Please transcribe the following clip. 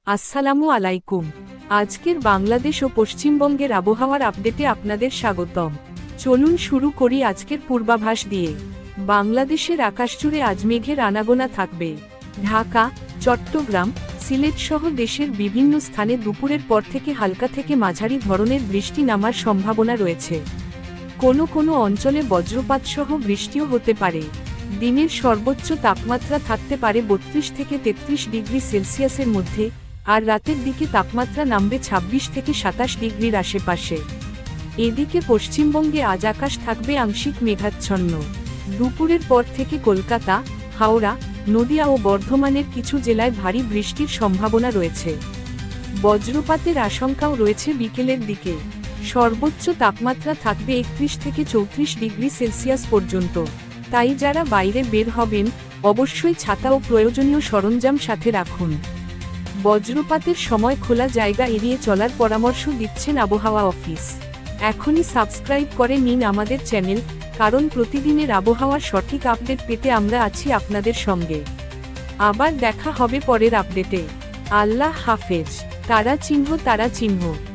আসসালামু আলাইকুম। আজকের বাংলাদেশ ও পশ্চিমবঙ্গের আবহাওয়ার আপডেটে আপনাদের স্বাগতম। চলুন শুরু করি আজকের পূর্বাভাস দিয়ে। বাংলাদেশের আকাশজুড়ে আজ মেঘের আনাগোনা থাকবে। ঢাকা, চট্টগ্রাম, সিলেট সহ দেশের বিভিন্ন স্থানে দুপুরের পর থেকে হালকা থেকে মাঝারি ধরনের বৃষ্টি নামার সম্ভাবনা রয়েছে। কোনো কোনো অঞ্চলে বজ্রপাত সহ বৃষ্টিও হতে পারে। দিনের সর্বোচ্চ তাপমাত্রা থাকতে পারে 32 থেকে 33 ডিগ্রি সেলসিয়াসের মধ্যে, আর রাতের দিকে তাপমাত্রা নামবে 26 থেকে 27 ডিগ্রির আশেপাশে। এদিকে পশ্চিমবঙ্গে আজ আকাশ থাকবে আংশিক মেঘাচ্ছন্ন। দুপুরের পর থেকে কলকাতা, হাওড়া, নদিয়া ও বর্ধমানের কিছু জেলায় ভারী বৃষ্টির সম্ভাবনা রয়েছে। বজ্রপাতের আশঙ্কাও রয়েছে বিকেলের দিকে। সর্বোচ্চ তাপমাত্রা থাকবে 31 থেকে 34 ডিগ্রি সেলসিয়াস পর্যন্ত। তাই যারা বাইরে বের হবেন, অবশ্যই ছাতা ও প্রয়োজনীয় সরঞ্জাম সাথে রাখুন। বজ্রপাতের সময় খোলা জায়গা এড়িয়ে চলার পরামর্শ দিচ্ছেন আবহাওয়া অফিস। এখনই সাবস্ক্রাইব করে নিন আমাদের চ্যানেল, কারণ প্রতিদিনের আবহাওয়ার সঠিক আপডেট পেতে আমরা আছি আপনাদের সঙ্গে। আবার দেখা হবে পরের আপডেটে। আল্লাহ হাফেজ। তারা চিহ্ন।